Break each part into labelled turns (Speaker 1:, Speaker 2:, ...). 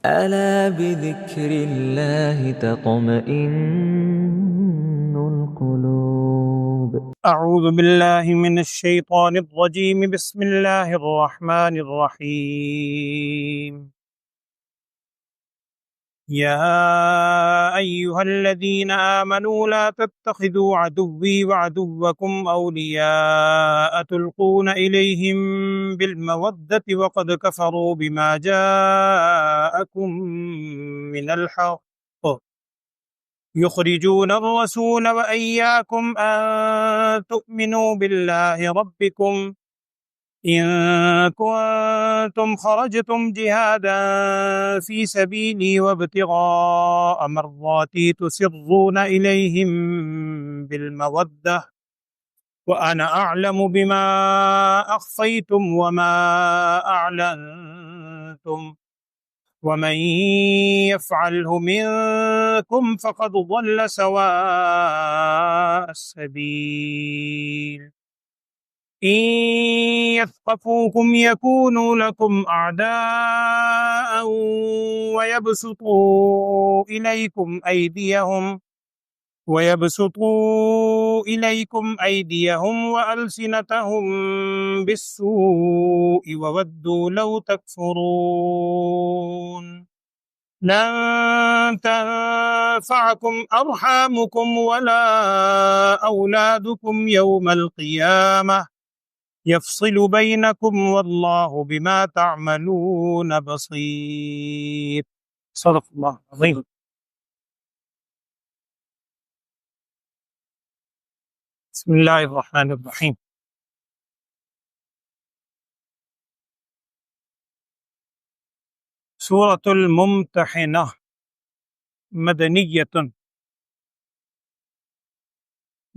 Speaker 1: ألا بذكر الله تطمئن القلوب.
Speaker 2: أعوذ بالله من الشيطان الرجيم. بسم الله الرحمن الرحيم. يا أيها الذين آمنوا لا تتخذوا عدوي وعدوكم أولياء تلقون إليهم بالمودة وقد كفروا بما جاءكم من الحق يخرجون الرسول وإياكم أن تؤمنوا بالله ربكم إن كنتم خرجتم جهادا في سبيلي وابتغاء مرضاتي تسرون إليهم بالمودة وأنا أعلم بما أخفيتم وما أعلنتم ومن يفعله منكم فقد ضل سواء السبيل إن يثقفوكم يكونوا لكم أعداء ويبسطوا إليكم أيديهم وألسنتهم بالسوء وودوا لو تكفرون لن تنفعكم أرحامكم ولا أولادكم يوم القيامة يفصل بينكم والله بما تعملون بصير. صدق الله العظيم. بسم اللہ الرحمن الرحیم. سورۃ الممتحنہ مدنیۃ،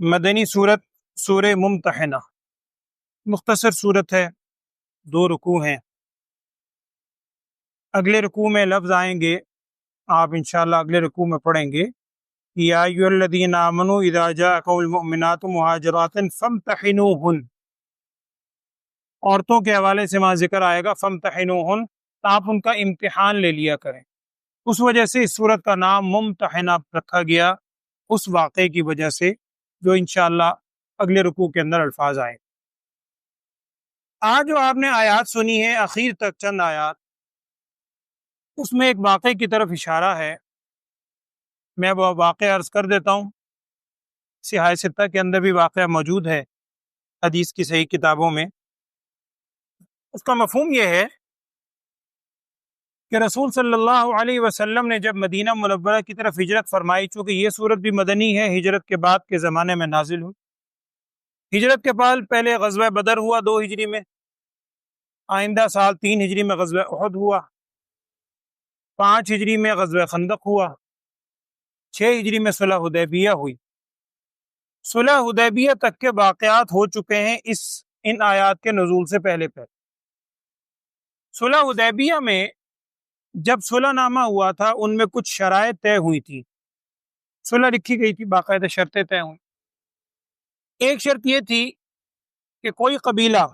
Speaker 2: مدنی سورت، سورہ ممتحنہ. مختصر سورت ہے، 2 رکوع ہیں. اگلے رکوع میں لفظ آئیں گے، آپ انشاءاللہ اگلے رکوع میں پڑھیں گے. یا ایھا الذین آمنوا اذا جاءکم المؤمنات مہاجرات فامتحنوہن. عورتوں کے حوالے سے وہاں ذکر آئے گا فامتحنوہن، تو آپ ان کا امتحان لے لیا کریں. اس وجہ سے اس سورت کا نام ممتحنہ رکھا گیا، اس واقعے کی وجہ سے جو انشاءاللہ اگلے رکوع کے اندر الفاظ آئے. آج جو آپ نے آیات سنی ہے، اخیر تک چند آیات، اس میں ایک واقعے کی طرف اشارہ ہے. میں وہ واقعہ عرض کر دیتا ہوں. صحاح ستہ کے اندر بھی واقعہ موجود ہے، حدیث کی صحیح کتابوں میں. اس کا مفہوم یہ ہے کہ رسول صلی اللہ علیہ وسلم نے جب مدینہ منورہ کی طرف ہجرت فرمائی، چونکہ یہ صورت بھی مدنی ہے، ہجرت کے بعد کے زمانے میں نازل ہوئی. ہجرت کے بعد پہلے غزوہ بدر ہوا 2 ہجری میں، آئندہ سال 3 ہجری میں غزوہ احد ہوا، 5 ہجری میں غزوہ خندق ہوا، 6 ہجری میں صلح حدیبیہ ہوئی. صلح حدیبیہ تک کے واقعات ہو چکے ہیں ان آیات کے نزول سے پہلے. صلح حدیبیہ میں جب صلح نامہ ہوا تھا، ان میں کچھ شرائط طے ہوئی تھی، صلح لکھی گئی تھی، باقاعدہ شرطیں طے ہوئی. ایک شرط یہ تھی کہ کوئی قبیلہ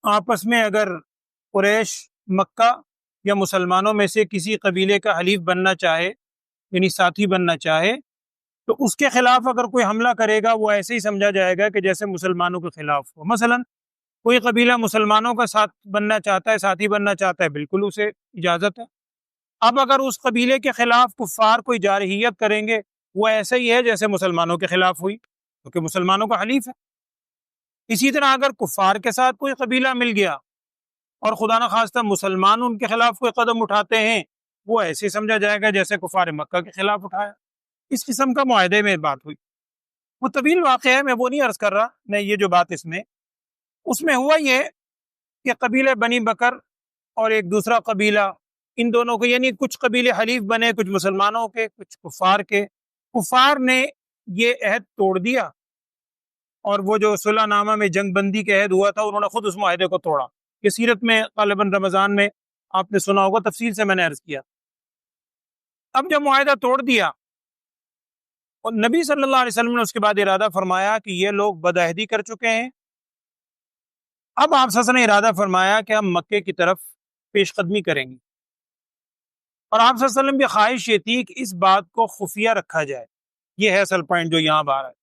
Speaker 2: آپس میں اگر قریش، مکہ یا مسلمانوں میں سے کسی قبیلے کا حلیف بننا چاہے، یعنی ساتھی بننا چاہے، تو اس کے خلاف اگر کوئی حملہ کرے گا وہ ایسے ہی سمجھا جائے گا کہ جیسے مسلمانوں کے خلاف ہو. مثلا کوئی قبیلہ مسلمانوں کا ساتھ بننا چاہتا ہے، ساتھی بننا چاہتا ہے، بالکل اسے اجازت ہے. اب اگر اس قبیلے کے خلاف کفار کوئی جارحیت کریں گے، وہ ایسے ہی ہے جیسے مسلمانوں کے خلاف ہوئی، کیونکہ مسلمانوں کا حلیف ہے. اسی طرح اگر کفار کے ساتھ کوئی قبیلہ مل گیا اور خدا نخواستہ مسلمان ان کے خلاف کوئی قدم اٹھاتے ہیں، وہ ایسے سمجھا جائے گا جیسے کفار مکہ کے خلاف اٹھایا. اس قسم کا معاہدے میں بات ہوئی. وہ طویل واقعہ ہے، میں وہ نہیں عرض کر رہا. میں یہ جو بات اس میں ہوا یہ کہ قبیلہ بنی بکر اور ایک دوسرا قبیلہ، ان دونوں کو، یعنی کچھ قبیلے حلیف بنے، کچھ مسلمانوں کے، کچھ کفار کے. کفار نے یہ عہد توڑ دیا، اور وہ جو صلح نامہ میں جنگ بندی کے عہد ہوا تھا، انہوں نے خود اس معاہدے کو توڑا. یہ سیرت میں غالباً رمضان میں آپ نے سنا ہوگا، تفصیل سے میں نے عرض کیا. اب جب معاہدہ توڑ دیا، اور نبی صلی اللہ علیہ وسلم نے اس کے بعد ارادہ فرمایا کہ یہ لوگ بدعہدی کر چکے ہیں. اب آپ نے ارادہ فرمایا کہ ہم مکے کی طرف پیش قدمی کریں گے. اور آپ صلی اللہ علیہ وسلم کی خواہش یہ تھی کہ اس بات کو خفیہ رکھا جائے. یہ ہے اصل پوائنٹ جو یہاں باہر ہے.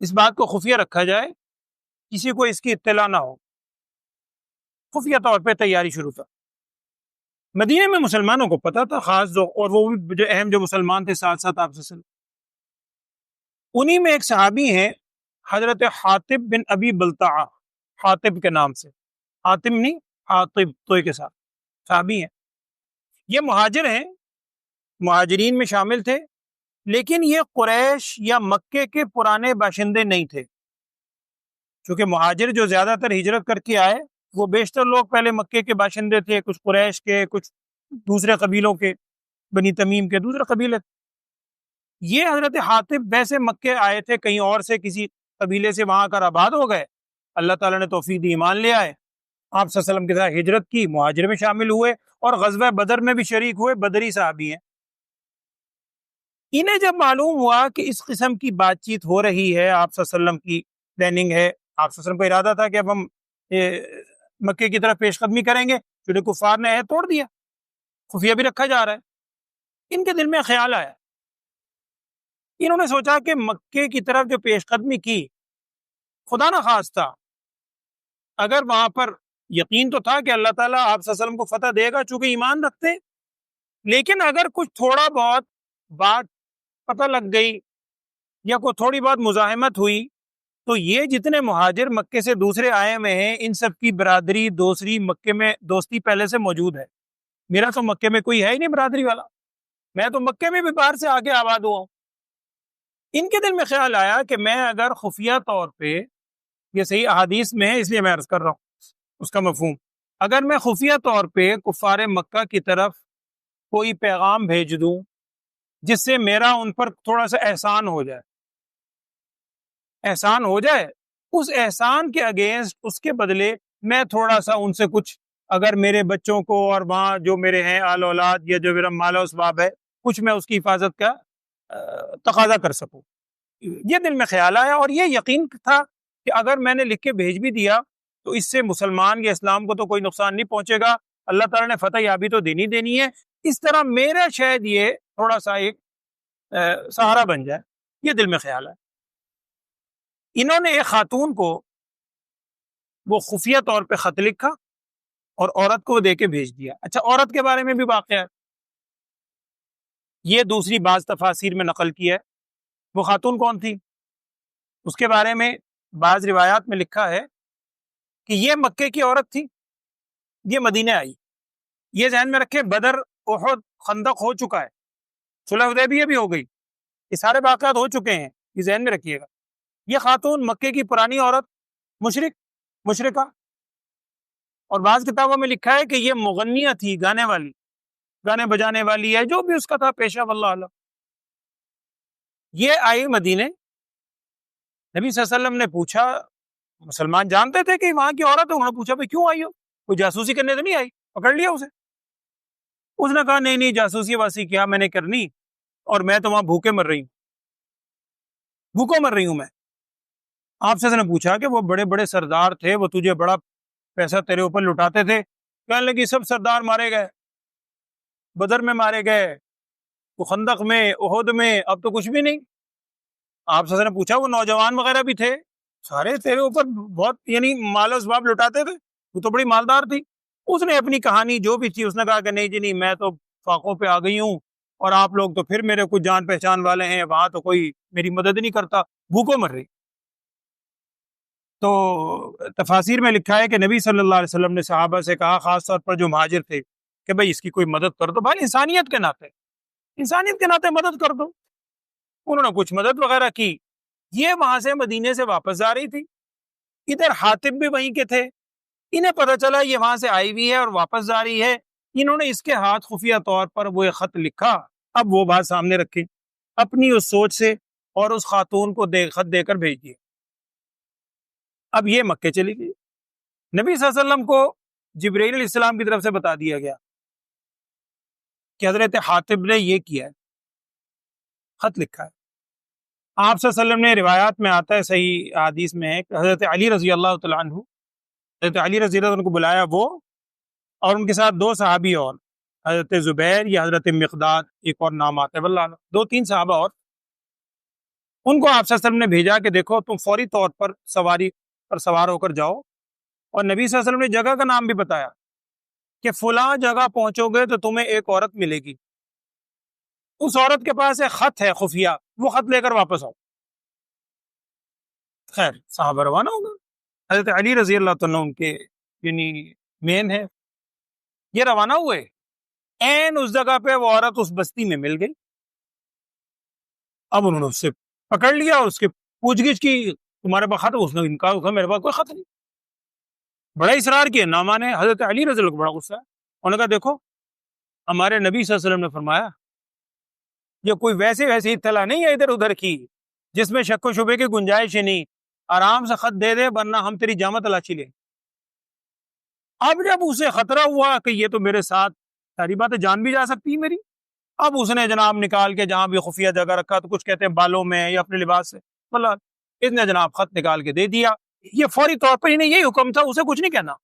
Speaker 2: اس بات کو خفیہ رکھا جائے، کسی کو اس کی اطلاع نہ ہو. خفیہ طور پہ تیاری شروع تھا. مدینے میں مسلمانوں کو پتا تھا، خاص اور وہ بھی جو اہم جو مسلمان تھے ساتھ ساتھ آپ صلی اللہ علیہ وسلم. انہی میں ایک صحابی ہیں حضرت حاطب بن ابی بلتعہ، حاطب کے نام سے، حاتم نہیں حاطب توئے کے ساتھ، صحابی ہیں. یہ مہاجر ہیں، مہاجرین میں شامل تھے، لیکن یہ قریش یا مکے کے پرانے باشندے نہیں تھے. چونکہ مہاجر جو زیادہ تر ہجرت کر کے آئے وہ بیشتر لوگ پہلے مکے کے باشندے تھے، کچھ قریش کے، کچھ دوسرے قبیلوں کے، بنی تمیم کے دوسرے قبیلے تھے. یہ حضرت حاطب ویسے مکے آئے تھے کہیں اور سے، کسی قبیلے سے وہاں کر آباد ہو گئے، اللہ تعالیٰ نے توفیق دی، ایمان لے آئے، آپ صلی اللہ علیہ وسلم کے ساتھ ہجرت کی، مہاجر میں شامل ہوئے اور غزوہ بدر میں بھی شریک ہوئے، بدری صحابی ہیں. انہیں جب معلوم ہوا کہ اس قسم کی بات چیت ہو رہی ہے، آپ صلی اللہ علیہ وسلم کی پلاننگ ہے، آپ صلی اللہ علیہ وسلم کا ارادہ تھا کہ اب ہم مکے کی طرف پیش قدمی کریں گے، چونکہ کفار نے عہد توڑ دیا، خفیہ بھی رکھا جا رہا ہے. ان کے دل میں خیال آیا، انہوں نے سوچا کہ مکے کی طرف جو پیش قدمی کی، خدا نہ خواستہ اگر وہاں پر یقین تو تھا کہ اللہ تعالیٰ آپ صلی اللہ علیہ وسلم کو فتح دے گا چونکہ ایمان رکھتے، لیکن اگر کچھ تھوڑا بہت بات پتہ لگ گئی یا کوئی تھوڑی بہت مزاحمت ہوئی تو یہ جتنے مہاجر مکے سے دوسرے آئے ہوئے ہیں ان سب کی برادری دوسری مکے میں دوستی پہلے سے موجود ہے. میرا تو مکے میں کوئی ہے ہی نہیں برادری والا، میں تو مکے میں بھی باہر سے آگے آباد ہوا ہوں. ان کے دل میں خیال آیا کہ میں اگر خفیہ طور پہ، یہ صحیح احادیث میں ہے اس لیے میں عرض کر رہا ہوں اس کا مفہوم، اگر میں خفیہ طور پہ کفار مکہ کی طرف کوئی پیغام بھیج دوں جس سے میرا ان پر تھوڑا سا احسان ہو جائے، اس احسان کے اگینسٹ، اس کے بدلے میں تھوڑا سا ان سے کچھ، اگر میرے بچوں کو اور وہاں جو میرے ہیں آل اولاد یا جو میرا مال و اسباب ہے، کچھ میں اس کی حفاظت کا تقاضا کر سکوں. یہ دل میں خیال آیا اور یہ یقین تھا کہ اگر میں نے لکھ کے بھیج بھی دیا تو اس سے مسلمان یا اسلام کو تو کوئی نقصان نہیں پہنچے گا، اللہ تعالیٰ نے فتح یابی تو دینی ہے، اس طرح میرا شاید یہ تھوڑا سا ایک سہارا بن جائے. یہ دل میں خیال ہے. انہوں نے ایک خاتون کو وہ خفیہ طور پہ خط لکھا اور عورت کو دے کے بھیج دیا. اچھا، عورت کے بارے میں بھی واقعہ ہے، یہ دوسری بعض تفاسیر میں نقل کی ہے. وہ خاتون کون تھی اس کے بارے میں بعض روایات میں لکھا ہے کہ یہ مکے کی عورت تھی، یہ مدینہ آئی. یہ ذہن میں رکھے بدر، احد، خندق ہو چکا ہے، صلح حدیبیہ بھی ہو گئی، یہ سارے واقعات ہو چکے ہیں، یہ ذہن میں رکھیے گا. یہ خاتون مکے کی پرانی عورت، مشرکہ، اور بعض کتابوں میں لکھا ہے کہ یہ مغنیہ تھی، گانے والی، گانے بجانے والی ہے، جو بھی اس کا تھا پیشہ، واللہ اعلم. یہ آئی مدینے. نبی صلی اللہ علیہ وسلم نے پوچھا، مسلمان جانتے تھے کہ وہاں کی عورت ہے، انہوں نے پوچھا بھائی کیوں آئی ہو؟ کوئی جاسوسی کرنے تو نہیں آئی؟ پکڑ لیا اسے؟ اس نے کہا نہیں جاسوسی واسی کیا میں نے کرنی، اور میں تو وہاں بھوکے مر رہی ہوں، بھوکوں مر رہی ہوں میں. آپ سے نے پوچھا کہ وہ بڑے بڑے سردار تھے، وہ تجھے بڑا پیسہ تیرے اوپر لٹاتے تھے؟ کہنے لگی سب سردار مارے گئے، بدر میں مارے گئے، وہ خندق میں، احد میں، اب تو کچھ بھی نہیں. آپ سے نے پوچھا وہ نوجوان وغیرہ بھی تھے، سارے تیرے اوپر بہت یعنی مال و اسباب لٹاتے تھے، وہ تو بڑی مالدار تھی. اس نے اپنی کہانی جو بھی تھی اس نے کہا کہ نہیں جی نہیں، میں تو فاقوں پہ آ گئی ہوں، اور آپ لوگ تو پھر میرے کچھ جان پہچان والے ہیں، وہاں تو کوئی میری مدد نہیں کرتا، بھوکوں مر رہی. تو تفاسیر میں لکھا ہے کہ نبی صلی اللہ علیہ وسلم نے صحابہ سے کہا، خاص طور پر جو مہاجر تھے، کہ بھائی اس کی کوئی مدد کر دو، بھائی انسانیت کے ناطے مدد کر دو. انہوں نے کچھ مدد وغیرہ کی. یہ وہاں سے مدینے سے واپس جا رہی تھی، ادھر حاطب بھی وہیں کے تھے، انہیں پتہ چلا یہ وہاں سے آئی ہوئی ہے اور واپس جا رہی ہے. انہوں نے اس کے ہاتھ خفیہ طور پر وہ ایک خط لکھا. اب وہ بات سامنے رکھی، اپنی اس سوچ سے، اور اس خاتون کو خط دے کر بھیج دیے. اب یہ مکے چلی گئی. نبی صلی اللہ علیہ وسلم کو جبرائیل علیہ السلام کی طرف سے بتا دیا گیا کہ حضرت حاطب نے یہ کیا ہے، خط لکھا ہے. آپ صلی اللہ علیہ وسلم نے، روایات میں آتا ہے، صحیح حدیث میں ہے کہ حضرت علی رضی اللہ تعالیٰ عنہ، حضرت علی رضی اللہ عنہ کو بلایا، وہ اور ان کے ساتھ 2 صحابی اور. حضرت زبیر یا حضرت مقداد، ایک اور نام آتا ہے واللہ اعلم، 2-3 صحابہ اور، ان کو آپ صلی اللہ علیہ وسلم نے بھیجا کہ دیکھو تم فوری طور پر سواری پر سوار ہو کر جاؤ، اور نبی صلی اللہ علیہ وسلم نے جگہ کا نام بھی بتایا کہ فلاں جگہ پہنچو گے تو تمہیں ایک عورت ملے گی، اس عورت کے پاس ایک خط ہے خفیہ، وہ خط لے کر واپس آؤ۔ خیر صحابہ روانہ ہو گئے، حضرت علی رضی اللہ عنہ ان کے یعنی مین ہے، یہ روانہ ہوئے، این اس جگہ پہ وہ عورت اس بستی میں مل گئی۔ اب انہوں نے اس سے پکڑ لیا اور اس کے پوچھ گچھ کی، تمہارے پاس خط؟ اس نے انکار کیا، میرے پاس کوئی خط نہیں، بڑا اصرار کیا، نہ مانے۔ حضرت علی رضی اللہ عنہ کو بڑا غصہ ہے، انہوں نے کہا دیکھو ہمارے نبی صلی اللہ علیہ وسلم نے فرمایا یہ کوئی ویسی اطلاع نہیں ہے ادھر ادھر کی جس میں شک و شبے کی گنجائش ہی نہیں، آرام سے خط دے دے ورنہ ہم تیری جامع تلاشی لیں۔ اب جب اسے خطرہ ہوا کہ یہ تو میرے ساتھ ساری باتیں جان بھی جا سکتی میری، اب اس نے جناب نکال کے جہاں بھی خفیہ جگہ رکھا، تو کچھ کہتے ہیں بالوں میں یا اپنے لباس سے، مطلب اس نے جناب خط نکال کے دے دیا۔ یہ فوری طور پر انہیں یہی حکم تھا، اسے کچھ نہیں کہنا،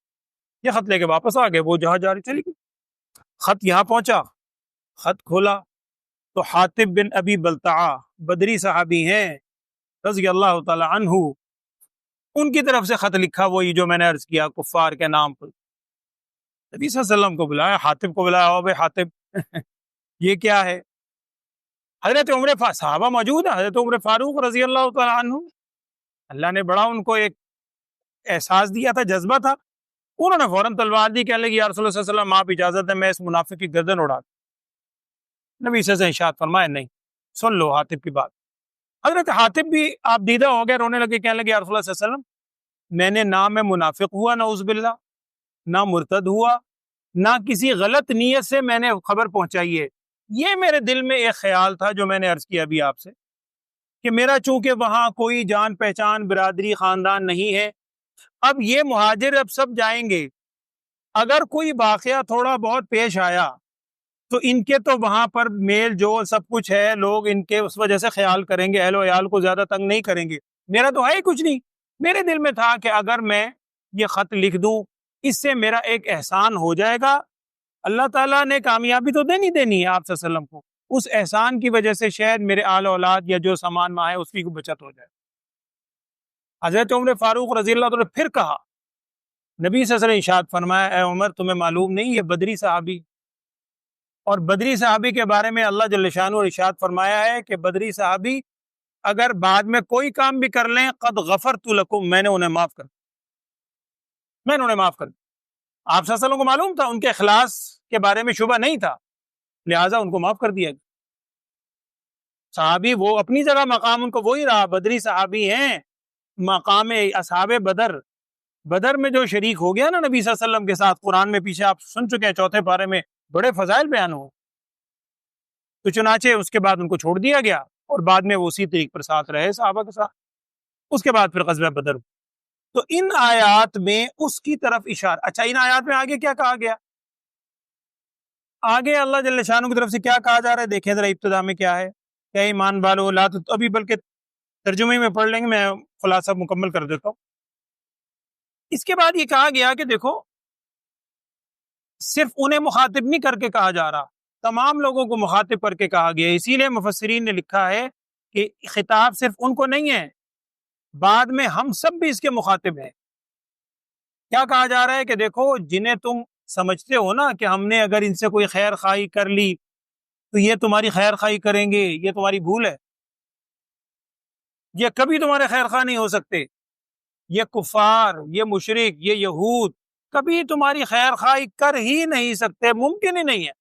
Speaker 2: یہ خط لے کے واپس آ گئے، وہ جہاں جا رہی چلی گئی۔ خط یہاں پہنچا، خط کھولا تو حاطب بن ابی بلتعہ بدری صحابی ہیں رضی اللہ تعالی عنہ، ان کی طرف سے خط لکھا، وہی جو میں نے عرض کیا کفار کے نام پر۔ نبی صلی اللہ علیہ وسلم کو بلایا، حاطب کو بلایا، او بھائی حاطب یہ کیا ہے؟ حضرت صحابہ موجود ہیں، حضرت عمر فاروق رضی اللہ تعالی عنہ، اللہ نے بڑا ان کو ایک احساس دیا تھا، جذبہ تھا، انہوں نے فوراً تلوار دی، کہنے لگی یا رسول اللہ صلی اللہ علیہ وسلم آپ اجازت ہے میں اس منافق کی گردن اڑا دوں۔ نبی صلی اللہ علیہ وسلم ارشاد فرمایا نہیں، سن لو حاطب کی بات۔ حضرت حاطب بھی آپ دیدہ ہو گئے، رونے لگے، کہنے لگے یا رسول اللہ صلی اللہ علیہ وسلم میں نے نہ میں منافق ہوا نعوذ باللہ، نہ مرتد ہوا، نہ کسی غلط نیت سے میں نے خبر پہنچائی ہے، یہ میرے دل میں ایک خیال تھا جو میں نے عرض کیا ابھی آپ سے کہ میرا چونکہ وہاں کوئی جان پہچان برادری خاندان نہیں ہے، اب یہ مہاجر اب سب جائیں گے، اگر کوئی واقعہ تھوڑا بہت پیش آیا تو ان کے تو وہاں پر میل جول سب کچھ ہے، لوگ ان کے اس وجہ سے خیال کریں گے، اہل و عیال کو زیادہ تنگ نہیں کریں گے، میرا تو ہے ہی کچھ نہیں۔ میرے دل میں تھا کہ اگر میں یہ خط لکھ دوں اس سے میرا ایک احسان ہو جائے گا، اللہ تعالیٰ نے کامیابی تو دینی ہے آپ صلی اللہ علیہ وسلم کو، اس احسان کی وجہ سے شاید میرے آل اولاد یا جو سامان ماں ہے اس کی بچت ہو جائے۔ حضرت عمر فاروق رضی اللہ عنہ نے پھر کہا، نبی صلی اللہ علیہ وسلم ارشاد فرمایا اے عمر تمہیں معلوم نہیں یہ بدری صحابی، اور بدری صحابی کے بارے میں اللہ جل شانہ ارشاد فرمایا ہے کہ بدری صحابی اگر بعد میں کوئی کام بھی کر لیں قد غفرت لکم، میں نے انہیں معاف کر دیا۔ آپ صلی اللہ علیہ وسلم کو معلوم تھا، ان کے اخلاص کے بارے میں شبہ نہیں تھا، لہٰذا ان کو معاف کر دیا گیا۔ صحابی وہ اپنی جگہ مقام ان کو وہی رہا، بدری صحابی ہیں، مقام اصحاب بدر میں جو شریک ہو گیا نا نبی صلی اللہ علیہ وسلم کے ساتھ، قرآن میں پیچھے آپ سن چکے ہیں 4 پارے میں بڑے فضائل بیان ہو، تو چنانچہ اس کے بعد ان کو چھوڑ دیا گیا اور بعد میں وہ اسی طریق پر ساتھ رہے صحابہ کے ساتھ، اس کے بعد پھر غزوہ بدر۔ تو ان آیات میں اس کی طرف اشارہ۔ اچھا ان آیات میں آگے کیا کہا گیا؟ آگے اللہ جل شانہ کی طرف سے کیا کہا جا رہا ہے دیکھیں ذرا، ابتدا میں کیا ہے، کہ ایمان والو لا ابھی بلکہ ترجمے میں پڑھ لیں گے، میں خلاصہ مکمل کر دیتا ہوں۔ اس کے بعد یہ کہا گیا کہ دیکھو صرف انہیں مخاطب نہیں کر کے کہا جا رہا، تمام لوگوں کو مخاطب کر کے کہا گیا، اسی لیے مفسرین نے لکھا ہے کہ خطاب صرف ان کو نہیں ہے، بعد میں ہم سب بھی اس کے مخاطب ہیں۔ کیا کہا جا رہا ہے کہ دیکھو جنہیں تم سمجھتے ہو نا کہ ہم نے اگر ان سے کوئی خیر خواہی کر لی تو یہ تمہاری خیر خواہی کریں گے، یہ تمہاری بھول ہے، یہ کبھی تمہارے خیر خواہ نہیں ہو سکتے، یہ کفار، یہ مشرک، یہ یہود کبھی تمہاری خیر خواہی کر ہی نہیں سکتے، ممکن ہی نہیں ہے۔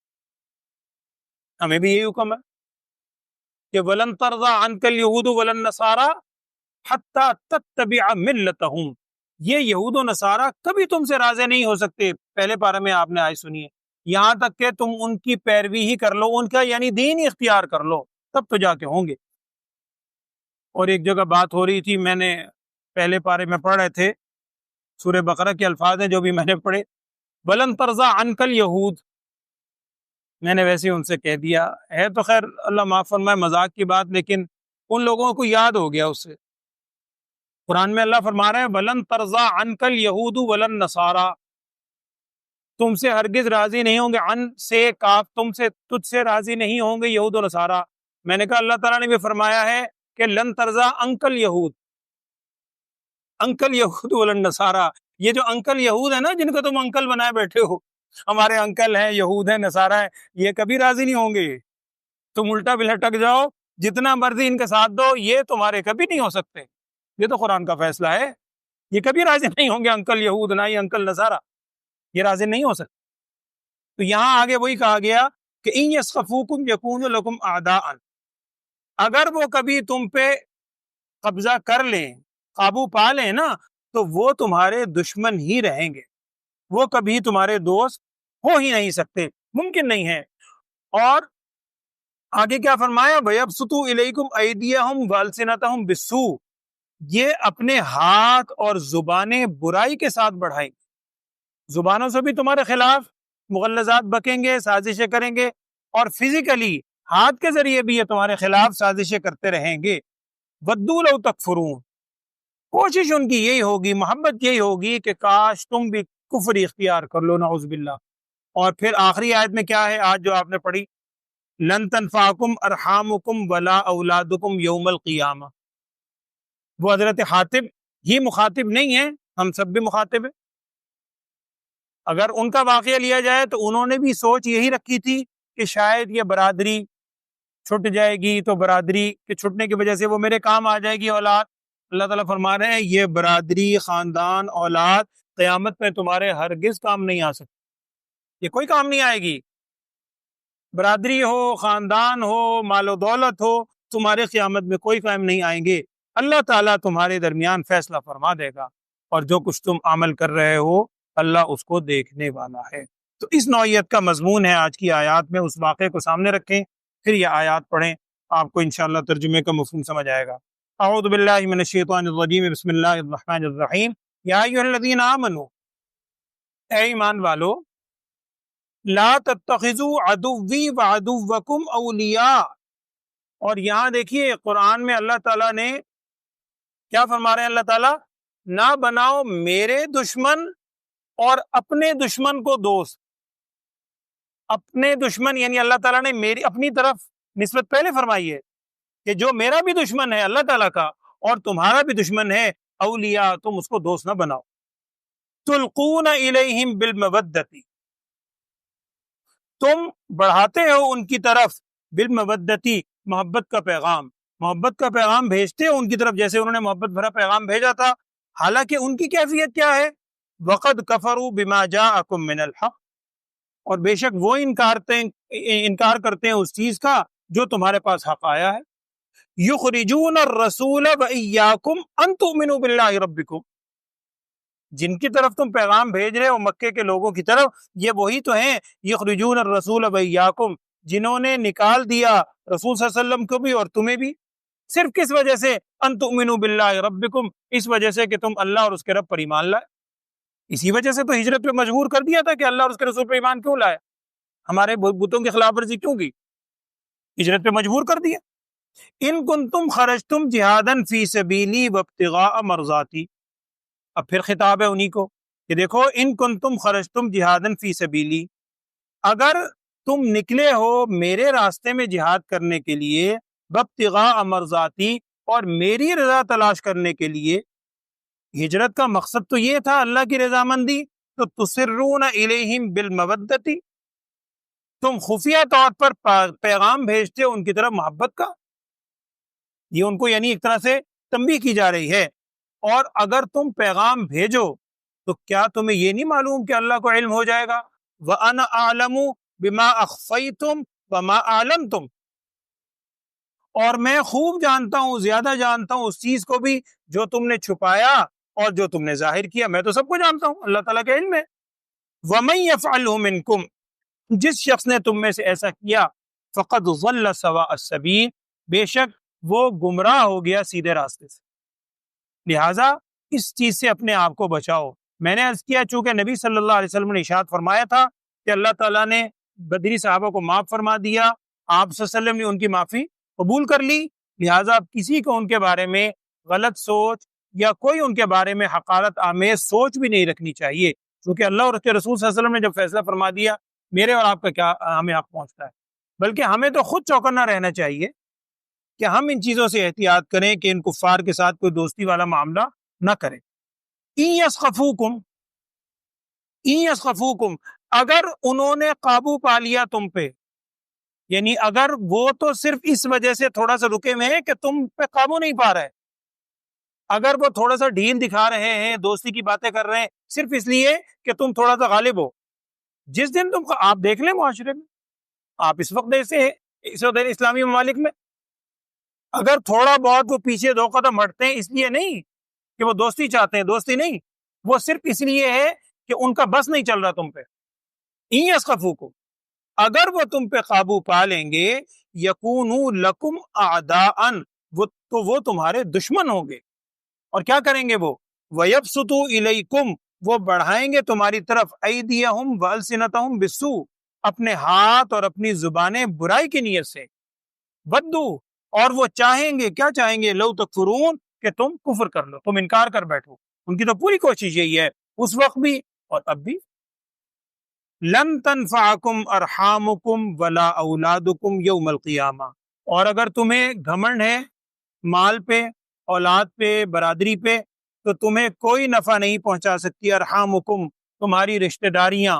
Speaker 2: ہمیں بھی یہی حکم ہے کہ وَلَن تَرْضَىٰ عَنْكَ الْيَهُودُ وَلَا النَّصَارَىٰ حَتَّىٰ تَتَّبِعَ مِلَّتَهُمْ، یہ یہود و نصارہ کبھی تم سے راضی نہیں ہو سکتے، پہلے پارے میں آپ نے آیت سنی ہے، یہاں تک کہ تم ان کی پیروی ہی کر لو، ان کا یعنی دین ہی اختیار کر لو، تب تو جا کے ہوں گے۔ اور ایک جگہ بات ہو رہی تھی، میں نے پہلے پارے میں پڑھ رہے تھے، سورہ بقرہ کے الفاظ ہیں جو بھی میں نے پڑھے، وَلَن تَرْضَىٰ عَنْكَ الْيَهُودُ، میں نے ویسے ان سے کہہ دیا ہے، تو خیر اللہ معاف فرمائے مذاق کی بات، لیکن ان لوگوں کو یاد ہو گیا اس سے۔ قرآن میں اللہ فرما رہے ہیں وَلَن تَرْضَىٰ عَنْكَ الْيَهُودُ وَلَا النَّصَارَىٰ، تم سے ہرگز راضی نہیں ہوں گے، عن سے کاف، تجھ سے راضی نہیں ہوں گے یہود و نصارہ۔ میں نے کہا اللہ تعالیٰ نے بھی فرمایا ہے کہ لن ترضا انکل یہود، انکل یہود ولن نصارہ، یہ جو انکل یہود ہے نا جن کو تم انکل بنائے بیٹھے ہو، ہمارے انکل ہیں، یہود ہیں، نصارہ ہیں، یہ کبھی راضی نہیں ہوں گے۔ تم الٹا بھی لٹک جاؤ، جتنا مرضی ان کے ساتھ دو، یہ تمہارے کبھی نہیں ہو سکتے، یہ تو قرآن کا فیصلہ ہے، یہ کبھی راضی نہیں ہوں گے انکل یہود، نہ ہی انکل نصارہ، یہ راضی نہیں ہو سکتے۔ تو یہاں آگے وہی کہا گیا کہ ان یسخفوکم یکونوا لکم اعداء، اگر وہ کبھی تم پہ قبضہ کر لیں، قابو پا لیں نا، تو وہ تمہارے دشمن ہی رہیں گے، وہ کبھی تمہارے دوست ہو ہی نہیں سکتے، ممکن نہیں ہے۔ اور آگے کیا فرمایا، وَيَبْسُطُوا إِلَيْكُمْ أَيْدِيَهُمْ وَأَلْسِنَتَهُمْ بِالسُّوءِ، یہ اپنے ہاتھ اور زبانیں برائی کے ساتھ بڑھائیں گے، زبانوں سے بھی تمہارے خلاف مغلظات بکیں گے، سازشیں کریں گے، اور فزیکلی ہاتھ کے ذریعے بھی یہ تمہارے خلاف سازشیں کرتے رہیں گے۔ وَدُّوا لَوْ تَكْفُرُونَ، کوشش ان کی یہی ہوگی، محبت یہی ہوگی کہ کاش تم بھی کفر اختیار کر لو، نعوذ باللہ۔ اور پھر آخری آیت میں کیا ہے آج جو آپ نے پڑھی، لن تنفعکم ارحامکم ولا اولادکم یوم القیامہ، وہ حضرت حاتب ہی مخاطب نہیں ہیں، ہم سب بھی مخاطب ہیں۔ اگر ان کا واقعہ لیا جائے تو انہوں نے بھی سوچ یہی رکھی تھی کہ شاید یہ برادری چھٹ جائے گی، تو برادری کے چھٹنے کی وجہ سے وہ میرے کام آ جائے گی اولاد۔ اللہ تعالیٰ فرما رہے ہیں یہ برادری، خاندان، اولاد قیامت میں تمہارے ہرگز کام نہیں آ سکتی، یہ کوئی کام نہیں آئے گی۔ برادری ہو، خاندان ہو، مال و دولت ہو، تمہارے قیامت میں کوئی کام نہیں آئیں گے۔ اللہ تعالیٰ تمہارے درمیان فیصلہ فرما دے گا، اور جو کچھ تم عمل کر رہے ہو اللہ اس کو دیکھنے والا ہے۔ تو اس نوعیت کا مضمون ہے آج کی آیات میں، اس واقعے کو سامنے رکھیں، پھر یہ آیات پڑھیں، آپ کو انشاءاللہ ترجمے کا مفہوم سمجھ آئے گا۔ اعوذ باللہ من الشیطان الرجیم، بسم اللہ الرحمن الرحیم۔ یا ایھا الذین آمنوا، اے ایمان والو، لا تتخذوا عدوی وعدوکم اولیاء، اور یہاں دیکھیے قرآن میں اللہ تعالیٰ نے کیا فرما رہے ہیں، اللہ تعالیٰ نہ بناؤ میرے دشمن اور اپنے دشمن کو دوست۔ اپنے دشمن یعنی اللہ تعالیٰ نے میری اپنی طرف نسبت پہلے فرمائی ہے کہ جو میرا بھی دشمن ہے اللہ تعالیٰ کا اور تمہارا بھی دشمن ہے، اولیاء، تم اس کو دوست نہ بناؤ۔ تلقون الیہم بالمودۃ، تم بڑھاتے ہو ان کی طرف بالمودتی، محبت کا پیغام، محبت کا پیغام بھیجتے ہو ان کی طرف جیسے انہوں نے محبت بھرا پیغام بھیجا تھا، حالانکہ ان کی کیفیت کیا ہے، وقد کفروا بما جاءکم من الحق، اور بے شک وہ انکار کرتے ہیں اس چیز کا جو تمہارے پاس حق آیا ہے۔ یخرجون الرسول وإیاکم ان تؤمنوا باللہ ربکم، جن کی طرف تم پیغام بھیج رہے ہو مکے کے لوگوں کی طرف، یہ وہی تو ہیں یخرجون الرسول وإیاکم، جنہوں نے نکال دیا رسول صلی اللہ علیہ وسلم کو بھی اور تمہیں بھی، صرف کس وجہ سے، ان تؤمنوا باللہ ربکم، اس وجہ سے کہ تم اللہ اور اس کے رب پر ایمان لائے۔ اسی وجہ سے تو ہجرت پہ مجبور کر دیا تھا کہ اللہ اور اس کے رسول پہ ایمان کیوں لائے، ہمارے بتوں کی خلاف ورزی کیوں کی، ہجرت پہ مجبور کر دیا۔ ان کنتم خرجتم جہادا فی سبیلی وابتغاء مرضاتی، اب پھر خطاب ہے انہی کو کہ دیکھو، ان کنتم خرجتم جہادا فی سبیلی، اگر تم نکلے ہو میرے راستے میں جہاد کرنے کے لیے، وابتغاء مرضاتی، اور میری رضا تلاش کرنے کے لیے، ہجرت کا مقصد تو یہ تھا اللہ کی رضامندی، تو تسرون الیہم بالمودۃ، تم خفیہ طور پر پیغام بھیجتے ہو ان کی طرف محبت کا، یہ ان کو یعنی ایک طرح سے تنبیہ کی جا رہی ہے۔ اور اگر تم پیغام بھیجو تو کیا تمہیں یہ نہیں معلوم کہ اللہ کو علم ہو جائے گا، وَأَنَا أَعْلَمُ بِمَا أَخْفَيْتُمْ وَمَا أَعْلَنْتُمْ، اور میں خوب جانتا ہوں، زیادہ جانتا ہوں اس چیز کو بھی جو تم نے چھپایا اور جو تم نے ظاہر کیا، میں تو سب کو جانتا ہوں، اللہ تعالیٰ کا علم ہے۔ وَمَن يَفْعَلْهُ مِنْكُمْ، جس شخص نے تم میں سے ایسا کیا، فَقَدْ ضَلَّ سَوَاءَ السَّبِيلِ، بے شک وہ گمراہ ہو گیا سیدھے راستے سے۔ لہٰذا اس چیز سے اپنے آپ کو بچاؤ۔ میں نے عرض کیا چونکہ نبی صلی اللہ علیہ وسلم نے ارشاد فرمایا تھا کہ اللہ تعالیٰ نے بدری صحابہ کو معاف فرما دیا، آپ صلی اللہ علیہ وسلم نے ان کی معافی قبول کر لی، لہٰذا اب کسی کو ان کے بارے میں غلط سوچ یا کوئی ان کے بارے میں حقارت آمیز سوچ بھی نہیں رکھنی چاہیے، کیونکہ اللہ اور اس کے رسول صلی اللہ علیہ وسلم نے جب فیصلہ فرما دیا، میرے اور آپ کا کیا ہمیں حق پہنچتا ہے؟ بلکہ ہمیں تو خود چوکنا رہنا چاہیے کہ ہم ان چیزوں سے احتیاط کریں کہ ان کفار کے ساتھ کوئی دوستی والا معاملہ نہ کریں۔ ان یسخفوکم، اگر انہوں نے قابو پا لیا تم پہ، یعنی اگر وہ تو صرف اس وجہ سے تھوڑا سا رکے ہوئے ہیں کہ تم پہ قابو نہیں پا رہے، اگر وہ تھوڑا سا ڈھیل دکھا رہے ہیں، دوستی کی باتیں کر رہے ہیں صرف اس لیے کہ تم تھوڑا سا غالب ہو، جس دن تم آپ دیکھ لیں معاشرے میں، آپ اس وقت اسلامی ممالک میں اگر تھوڑا بہت وہ پیچھے دو قدم ہٹتے ہیں اس لیے نہیں کہ وہ دوستی چاہتے ہیں، دوستی نہیں، وہ صرف اس لیے ہے کہ ان کا بس نہیں چل رہا تم پہ۔ ان یسخفوکم، اگر وہ تم پہ قابو پا لیں گے، یکونوا لکم اعداء، تو وہ تمہارے دشمن ہوں گے، اور کیا کریں گے وہ؟ وَيَبْسُطُوا إِلَيْكُمْ، وہ بڑھائیں گے تمہاری طرف، أَيْدِيَهُمْ وَأَلْسِنَتَهُمْ بِالسُّوءِ، اپنے ہاتھ اور اپنی زبانیں برائی کی نیت سے، وَدُّوا، اور وہ چاہیں گے، کیا چاہیں گے؟ لَوْ تَكْفُرُونَ، کہ تم کفر کر لو، تم انکار کر بیٹھو۔ ان کی تو پوری کوشش یہی ہے، اس وقت بھی اور اب بھی۔ لَن تَنْفَعَكُمْ أَرْحَامُكُمْ وَلَا أَوْلَادُكُمْ يَوْمَ الْقِيَامَةِ، اور اگر تمہیں گھمنڈ ہے مال پہ، اولاد پہ، برادری پہ، تو تمہیں کوئی نفع نہیں پہنچا سکتی ارحامکم، تمہاری رشتہ داریاں،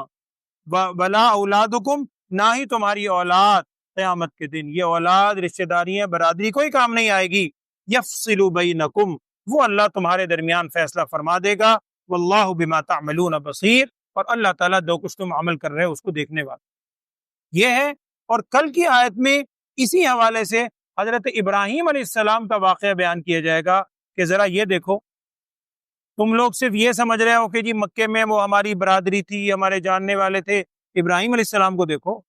Speaker 2: ولا اولادکم، نہ ہی تمہاری اولاد قیامت کے دن، یہ اولاد، رشتہ داریاں، برادری کوئی کام نہیں آئے گی۔ یفصل بینکم، وہ اللہ تمہارے درمیان فیصلہ فرما دے گا، واللہ بما تعملون بصیر، اور اللہ تعالیٰ جو کچھ تم عمل کر رہے ہو اس کو دیکھنے والا۔ یہ ہے، اور کل کی آیت میں اسی حوالے سے حضرت ابراہیم علیہ السلام کا واقعہ بیان کیا جائے گا کہ ذرا یہ دیکھو، تم لوگ صرف یہ سمجھ رہے ہو کہ جی مکے میں وہ ہماری برادری تھی، ہمارے جاننے والے تھے، ابراہیم علیہ السلام کو دیکھو،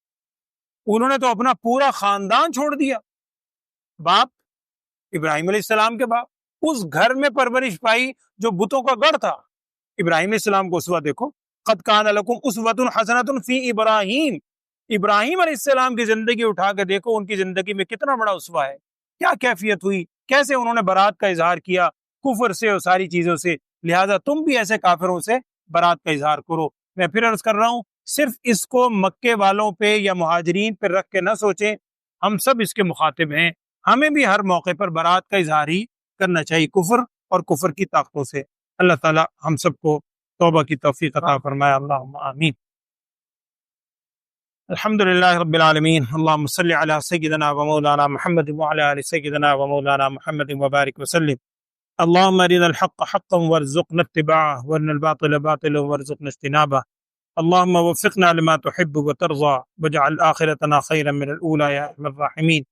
Speaker 2: انہوں نے تو اپنا پورا خاندان چھوڑ دیا، باپ ابراہیم علیہ السلام کے باپ، اس گھر میں پرورش پائی جو بتوں کا گڑھ تھا۔ ابراہیم علیہ السلام کو اسوہ دیکھو، قد کان لکم اسوۃ حسنۃ فی ابراہیم، ابراہیم علیہ السلام کی زندگی اٹھا کے دیکھو، ان کی زندگی میں کتنا بڑا اسوہ ہے، کیا کیفیت ہوئی، کیسے انہوں نے برات کا اظہار کیا کفر سے اور ساری چیزوں سے۔ لہٰذا تم بھی ایسے کافروں سے برات کا اظہار کرو۔ میں پھر عرض کر رہا ہوں، صرف اس کو مکے والوں پہ یا مہاجرین پہ رکھ کے نہ سوچیں، ہم سب اس کے مخاطب ہیں، ہمیں بھی ہر موقع پر برات کا اظہار ہی کرنا چاہیے کفر اور کفر کی طاقتوں سے۔ اللہ تعالی ہم سب کو توبہ کی توفیق عطا فرمائے، اللہم آمین۔ الحمدللہ رب العالمین، اللہم صلی علی سیدنا و مولانا محمد وعلی آل سیدنا و مولانا محمد وبارک وسلم۔ اللهم ارنا الحق حقا وارزقنا اتباعه وارنا الباطل باطلا وارزقنا اجتنابه، اللهم وفقنا لما تحب وترضى واجعل آخرتنا خيرا من الأولى يا ارحم الراحمین۔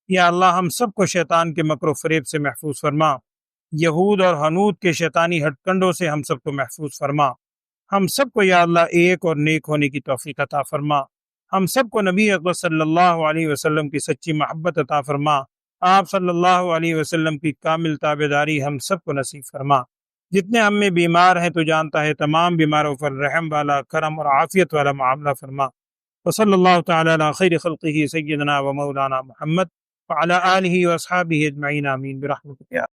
Speaker 2: یا اللہ ہم سب کو شیطان کے مکر و فریب سے محفوظ فرما، یہود اور حنود کے شیطانی ہٹ کنڈوں سے ہم سب کو محفوظ فرما، ہم سب کو یا اللہ ایک اور نیک ہونے کی توفیق عطا فرما، ہم سب کو نبی اکرم صلی اللہ علیہ وسلم کی سچی محبت عطا فرما، آپ صلی اللہ علیہ وسلم کی کامل تابعداری ہم سب کو نصیب فرما۔ جتنے ہم میں بیمار ہیں تو جانتا ہے، تمام بیماروں پر رحم والا، کرم اور عافیت والا معاملہ فرما۔ وصلی اللہ تعالی علی خیر خلقہ سیدنا و مولانا محمد وعلی آلہ واصحابہ اجمعین، آمین برحمتک یا